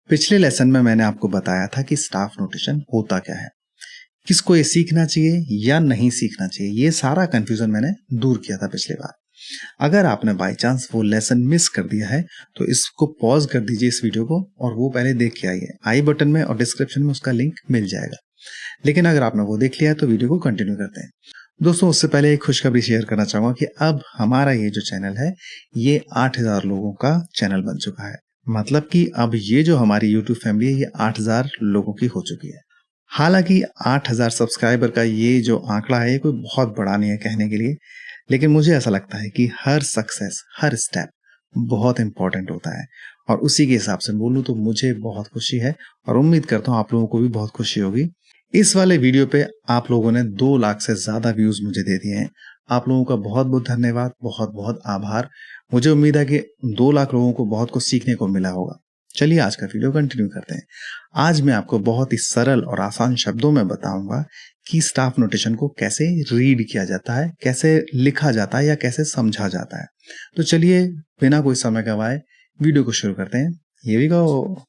पिछले लेसन में मैंने आपको बताया था कि स्टाफ नोटेशन होता क्या है, किसको ये सीखना चाहिए या नहीं सीखना चाहिए। ये सारा कंफ्यूजन मैंने दूर किया था पिछली बार। अगर आपने बाय चांस वो लेसन मिस कर दिया है तो इसको पॉज कर दीजिए इस वीडियो को और वो पहले देख के आइए। आई बटन में और डिस्क्रिप्शन में उसका लिंक मिल जाएगा। लेकिन अगर आपने वो देख लिया है तो वीडियो को कंटिन्यू करते हैं। दोस्तों, उससे पहले एक खुशखबरी शेयर करना चाहूंगा कि अब हमारा ये जो चैनल है ये 8000 लोगों का चैनल बन चुका है। मतलब कि अब ये जो हमारी YouTube फैमिली है ये 8000 लोगों की हो चुकी है। हालांकि 8000 सब्सक्राइबर का ये जो आंकड़ा है ये कोई बहुत बड़ा नहीं है कहने के लिए, लेकिन मुझे ऐसा लगता है कि हर सक्सेस, हर स्टेप बहुत इंपॉर्टेंट होता है और उसी के हिसाब से बोलूं तो मुझे बहुत खुशी है और उम्मीद करता हूं आप लोगों को भी बहुत खुशी होगी। इस वाले वीडियो पे आप लोगों ने 2 लाख से ज्यादा व्यूज मुझे दे दिए हैं। आप लोगों का बहुत बहुत धन्यवाद, बहुत बहुत आभार। मुझे उम्मीद है कि 2 लाख लोगों को बहुत कुछ सीखने को मिला होगा। चलिए आज का वीडियो कंटिन्यू करते हैं। आज मैं आपको बहुत ही सरल और आसान शब्दों में बताऊंगा कि स्टाफ नोटेशन को कैसे रीड किया जाता है, कैसे लिखा जाता है या कैसे समझा जाता है। तो चलिए बिना कोई समय गवाए वीडियो को शुरू करते हैं। Here we go।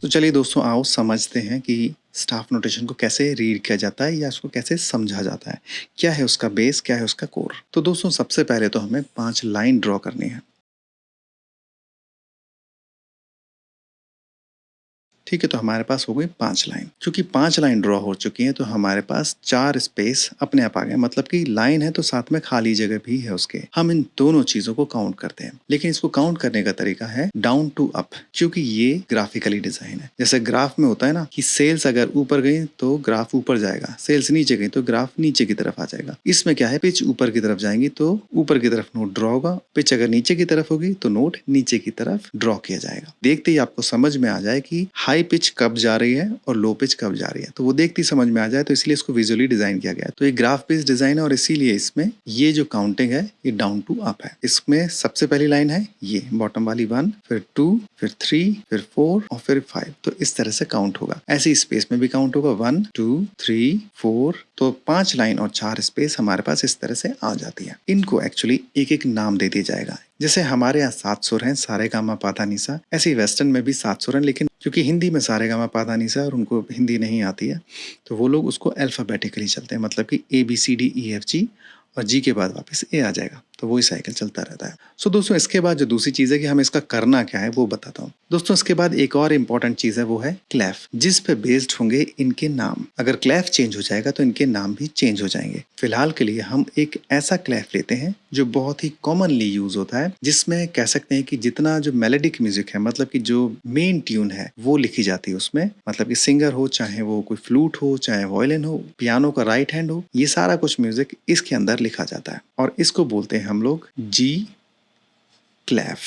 तो चलिए दोस्तों, आओ समझते हैं कि स्टाफ नोटेशन को कैसे रीड किया जाता है या उसको कैसे समझा जाता है। क्या है उसका बेस, क्या है उसका कोर। तो दोस्तों, सबसे पहले तो हमें 5 लाइन ड्रॉ करनी है। ठीक है, तो हमारे पास हो गई 5 लाइन। क्योंकि 5 लाइन ड्रॉ हो चुकी हैं तो हमारे पास 4 स्पेस अपने आप आ गए। मतलब कि लाइन है तो साथ में खाली जगह भी है उसके। हम इन दोनों चीजों को काउंट करते हैं, लेकिन इसको काउंट करने का तरीका है डाउन टू अप, क्योंकि ये ग्राफिकली डिजाइन है। जैसे ग्राफ में होता है ना कि सेल्स अगर ऊपर गई तो ग्राफ ऊपर जाएगा, सेल्स नीचे गई तो ग्राफ नीचे की तरफ आ जाएगा। इसमें क्या है, पिच ऊपर की तरफ जाएंगी तो ऊपर की तरफ नोट ड्रॉ होगा, पिच अगर नीचे की तरफ होगी तो नोट नीचे की तरफ ड्रॉ किया जाएगा। देखते ही आपको समझ में आ जाए कि हाई पिच कब जा रही है और लो पिच कब जा रही है, तो वो देखती समझ में आ जाए, तो इसलिए इसको विजुअली डिजाइन किया गया है। तो ये ग्राफ बेस्ड डिजाइन है और इसीलिए इसमें ये जो काउंटिंग है ये डाउन टू अप है। इसमें सबसे पहली लाइन है ये बॉटम वाली 1, फिर 2, फिर 3, फिर 4 और फिर 5। तो इस तरह से काउंट होगा। ऐसे स्पेस में भी काउंट होगा 1, 2, 3, 4। तो 5 लाइन और 4 स्पेस हमारे पास इस तरह से आ जाती है। इनको एक्चुअली एक एक नाम दे दिया जाएगा। जैसे हमारे यहाँ 7 सुर हैं, सारे गामा पाधा निसा। ऐसे ही वेस्टर्न में भी 7 सुर हैं, लेकिन क्योंकि हिंदी में सारे गामा पाधा निसा और उनको हिंदी नहीं आती है तो वो लोग उसको अल्फाबेटिकली चलते हैं। मतलब कि ABCDEFG और जी के बाद वापस ए आ जाएगा, तो वही साइकिल चलता रहता है। सो दोस्तों, इसके बाद जो दूसरी चीज है कि हमें इसका करना क्या है वो बताता हूँ। दोस्तों, इसके बाद एक और इम्पोर्टेंट चीज है, वो है क्लैफ, जिस पे बेस्ड होंगे इनके नाम। अगर क्लैफ चेंज हो जाएगा तो इनके नाम भी चेंज हो जाएंगे। फिलहाल के लिए हम एक ऐसा क्लैफ लेते हैं जो बहुत ही कॉमनली यूज होता है, जिसमें कह सकते हैं कि जितना जो मेलोडिक म्यूजिक है, मतलब कि जो मेन ट्यून है वो लिखी जाती है उसमें। मतलब कि सिंगर हो, चाहे वो कोई फ्लूट हो, चाहे वायलिन हो, पियानो का राइट हैंड हो, ये सारा कुछ म्यूजिक इसके अंदर लिखा जाता है और इसको बोलते हैं हम लोग जी क्लैफ,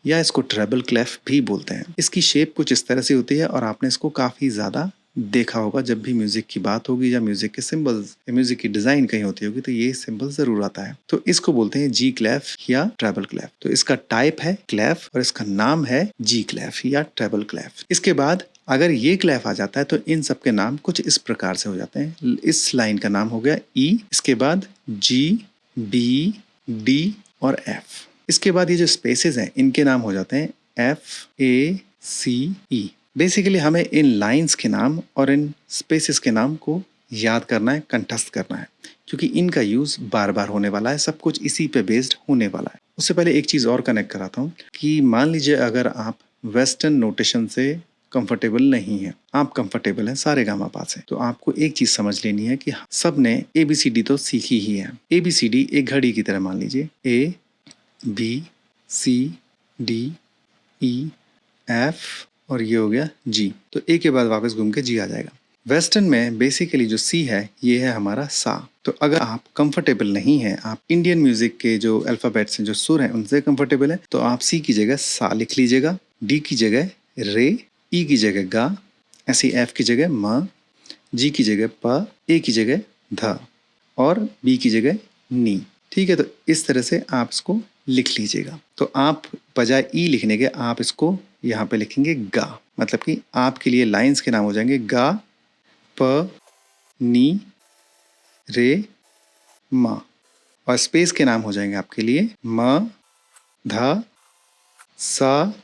या इसको ट्रेबल क्लैफ भी बोलते हैं। इसकी शेप कुछ इस तरह से होती है और आपने इसको काफी ज्यादा देखा होगा। जब भी म्यूजिक की बात होगी या म्यूजिक के सिंबल्स, म्यूजिक की डिजाइन कहीं होती होगी तो ये सिंबल जरूर आता है। तो इसको बोलते हैं जी क्लैफ या ट्रेबल क्लैफ। तो इसका टाइप है क्लैफ और इसका नाम है जी क्लैफ या ट्रेबल क्लैफ। इसके बाद अगर ये क्लैफ आ जाता है तो इन सब के नाम कुछ इस प्रकार से हो जाते हैं। इस लाइन का नाम हो गया ई, इसके बाद जी, बी, डी और एफ। इसके बाद ये जो स्पेसेस हैं इनके नाम हो जाते हैं FACE। बेसिकली हमें इन लाइंस के नाम और इन स्पेसेस के नाम को याद करना है, कंठस्थ करना है, क्योंकि इनका यूज बार बार होने वाला है। सब कुछ इसी पे बेस्ड होने वाला है। उससे पहले एक चीज और कनेक्ट कराता हूँ कि मान लीजिए अगर आप वेस्टर्न नोटेशन से कंफर्टेबल नहीं है, आप कंफर्टेबल हैं सारे गामा पा से, तो आपको एक चीज समझ लेनी है कि सब ने ABCD तो सीखी ही है। ABCD एक घड़ी की तरह मान लीजिए, ABCDEF और ये हो गया G। तो ए के बाद वापस घूम के G आ जाएगा। वेस्टर्न में बेसिकली जो C है ये है हमारा सा। तो अगर आप कंफर्टेबल नहीं है, आप इंडियन म्यूजिक के जो अल्फाबेट्स हैं, जो सुर हैं, उनसे कंफर्टेबल है, तो आप C की जगह सा लिख लीजिएगा, D की जगह रे, E की जगह गा, ऐसी F की जगह म, G की जगह प, A की जगह ध और B की जगह नी। ठीक है, तो इस तरह से आप इसको लिख लीजिएगा। तो आप बजाय ई लिखने के आप इसको यहाँ पे लिखेंगे गा, मतलब कि आपके लिए लाइंस के नाम हो जाएंगे गा, प, नी, रे, मा, और स्पेस के नाम हो जाएंगे आपके लिए म, ध, सा,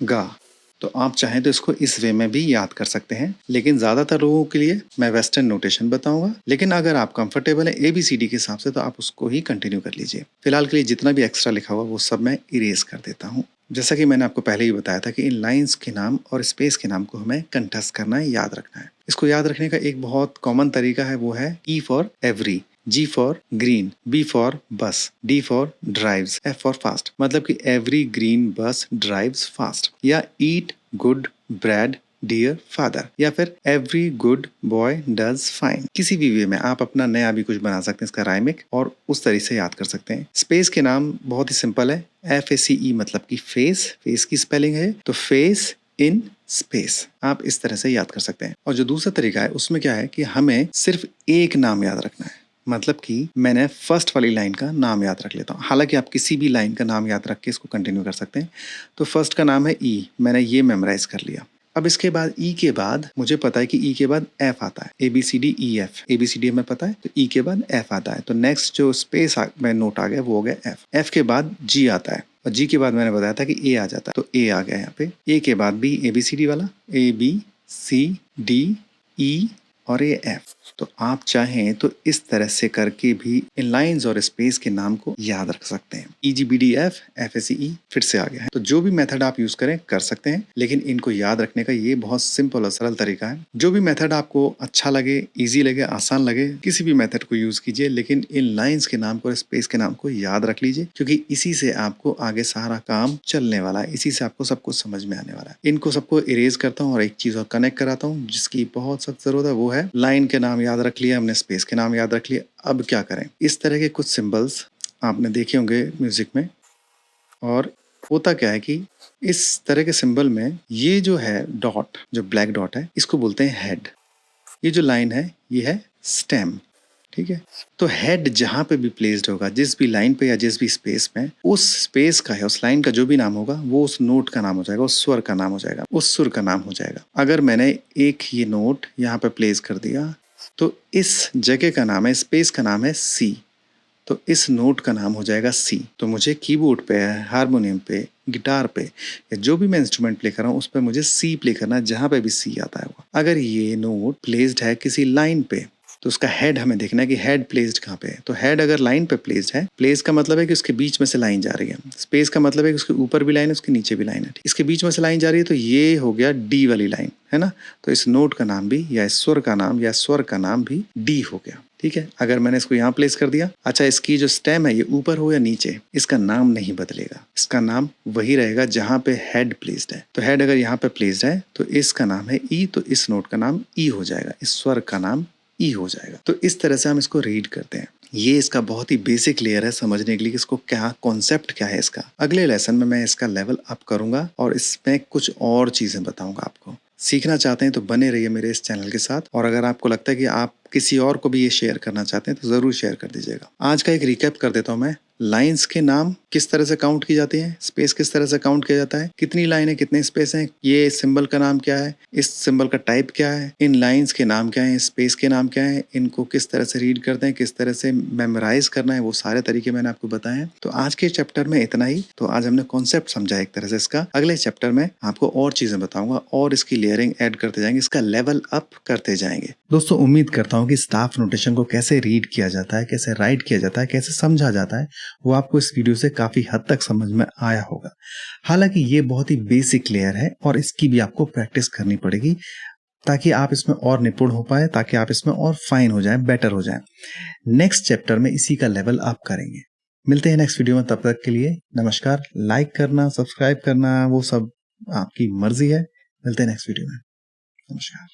गा। तो आप चाहें तो इसको इस वे में भी याद कर सकते हैं, लेकिन ज़्यादातर लोगों के लिए मैं वेस्टर्न नोटेशन बताऊंगा। लेकिन अगर आप कंफर्टेबल है ABCD के हिसाब से तो आप उसको ही कंटिन्यू कर लीजिए। फिलहाल के लिए जितना भी एक्स्ट्रा लिखा हुआ वो सब मैं इरेज कर देता हूँ। जैसा कि मैंने आपको पहले ही बताया था कि इन लाइंस के नाम और स्पेस के नाम को हमें कंठस्थ करना है, याद रखना है। इसको याद रखने का एक बहुत कॉमन तरीका है, वो है E for every, G for green, B for bus, D for drives, F for fast, मतलब कि every green bus drives fast, या eat good bread dear father, या फिर every good boy does fine. किसी भी वे में आप अपना नया भी कुछ बना सकते हैं इसका राइमिक, और उस तरीके से याद कर सकते हैं। स्पेस के नाम बहुत ही सिंपल है, FACE, मतलब कि फेस, फेस की स्पेलिंग है तो फेस इन स्पेस, आप इस तरह से याद कर सकते हैं। और जो दूसरा तरीका है उसमें क्या है कि हमें सिर्फ एक नाम याद रखना है, मतलब कि मैंने फर्स्ट वाली लाइन का नाम याद रख लेता हूँ। हालांकि आप किसी भी लाइन का नाम याद रख के इसको कंटिन्यू कर सकते हैं। तो फर्स्ट का नाम है E, मैंने ये मेमोराइज कर लिया। अब इसके बाद E के बाद मुझे पता है कि E के बाद F आता है, ABCDEF, ABCD हमें पता है, तो E के बाद F आता है। तो नेक्स्ट जो स्पेस में नोट आ गया वो हो गया F। F के बाद G आता है, और G के बाद मैंने बताया था कि A आ जाता है, तो A आ गया यहाँ पे। A के बाद B, ABCD वाला, ABCDE और ये F। तो आप चाहें तो इस तरह से करके भी इन लाइंस और स्पेस के नाम को याद रख सकते हैं। EGBDF FACE फिर से आ गया है। तो जो भी मेथड आप यूज करें कर सकते हैं, लेकिन इनको याद रखने का ये बहुत सिंपल और सरल तरीका है। जो भी मेथड आपको अच्छा लगे, इजी लगे, आसान लगे, किसी भी मेथड को यूज कीजिए, लेकिन इन लाइंस के नाम को और स्पेस के नाम को याद रख लीजिए, क्योंकि इसी से आपको आगे सारा काम चलने वाला है, इसी से आपको सब कुछ समझ में आने वाला है। इनको सबको इरेज करता हूँ और एक चीज और कनेक्ट कराता हूँ जिसकी बहुत सख्त जरूरत है, वो है लाइन के नाम याद रख लिया हमने, स्पेस के नाम याद रख लिया, अब क्या करें। इस तरह के कुछ सिंबल्स आपने देखे होंगे म्यूजिक में, और होता क्या है कि इस तरह के सिंबल में ये जो है डॉट, जो ब्लैक डॉट है, इसको बोलते हैं हेड। ये जो लाइन है ये है स्टेम, ठीक है। तो हेड जहां पे भी प्लेस्ड होगा, जिस भी लाइन पे या जिस भी स्पेस में, उस स्पेस का है, उस लाइन का जो भी नाम होगा वो उस नोट का नाम हो जाएगा, उस स्वर का नाम हो जाएगा, उस सुर का नाम हो जाएगा। अगर मैंने एक ये नोट यहाँ पे प्लेस कर दिया तो इस जगह का नाम है, स्पेस का नाम है सी, तो इस नोट का नाम हो जाएगा सी। तो मुझे कीबोर्ड पे, हारमोनियम पे, गिटार पे, या जो भी मैं इंस्ट्रूमेंट प्ले कर रहा हूँ उस पर मुझे सी प्ले करना है, जहां पे भी सी आता है। अगर ये नोट प्लेस्ड है किसी लाइन पे तो उसका हेड हमें देखना है कि हेड प्लेस्ड कहाँ पे है। तो हेड अगर लाइन पे प्लेस्ड है, प्लेस का मतलब है कि उसके बीच में से लाइन जा रही है, स्पेस का मतलब है कि उसके ऊपर भी लाइन है, उसके नीचे भी लाइन है, इसके बीच में से लाइन जा रही है, तो ये हो गया डी वाली लाइन, है ना। तो इस नोट का नाम भी, या इस स्वर का नाम, या स्वर का नाम भी डी हो गया, ठीक है। अगर मैंने इसको यहाँ प्लेस कर दिया, अच्छा इसकी जो स्टेम है ये ऊपर हो या नीचे, इसका नाम नहीं बदलेगा, इसका नाम वही रहेगा जहां पे हेड प्लेस्ड है। तो हेड अगर यहाँ पे प्लेस्ड है तो इसका नाम है ई, तो इस नोट का नाम ई हो जाएगा, इस स्वर का नाम ई हो जाएगा। तो इस तरह से हम इसको रीड करते हैं। ये इसका बहुत ही बेसिक लेयर है समझने के लिए कि इसको क्या कॉन्सेप्ट क्या है इसका। अगले लेसन में मैं इसका लेवल अप करूंगा और इसमें कुछ और चीजें बताऊंगा आपको। सीखना चाहते हैं तो बने रहिए मेरे इस चैनल के साथ, और अगर आपको लगता है कि आप किसी और को भी ये शेयर करना चाहते हैं तो जरूर शेयर कर दीजिएगा। आज का एक रिकैप कर देता हूं मैं। लाइंस के नाम किस तरह से काउंट की जाती हैं, स्पेस किस तरह से काउंट किया जाता है, कितनी लाइन है, कितने स्पेस हैं, ये सिंबल का नाम क्या है, इस सिंबल का टाइप क्या है, इन लाइंस के नाम क्या है, स्पेस के नाम क्या है, इनको किस तरह से रीड करते हैं, किस तरह से मेमोराइज करना है, वो सारे तरीके मैंने आपको बताए हैं। तो आज के चैप्टर में इतना ही। तो आज हमने कॉन्सेप्ट समझा एक तरह से इसका। अगले चैप्टर में आपको और चीजें बताऊंगा और इसकी लेयरिंग ऐड करते जाएंगे, इसका लेवल अप करते जाएंगे। दोस्तों उम्मीद करता हूँ कि स्टाफ नोटेशन को कैसे रीड किया जाता है, कैसे राइट किया जाता है, कैसे समझा जाता है, वो आपको इस वीडियो से काफी हद तक समझ में आया होगा। हालांकि ये बहुत ही बेसिक लेयर है और इसकी भी आपको प्रैक्टिस करनी पड़ेगी ताकि आप इसमें और निपुण हो पाए, ताकि आप इसमें और फाइन हो जाए, बेटर हो जाए। नेक्स्ट चैप्टर में इसी का लेवल अप करेंगे। मिलते हैं नेक्स्ट वीडियो में, तब तक के लिए नमस्कार। लाइक करना, सब्सक्राइब करना, वो सब आपकी मर्जी है। मिलते हैं नेक्स्ट वीडियो में। नमस्कार।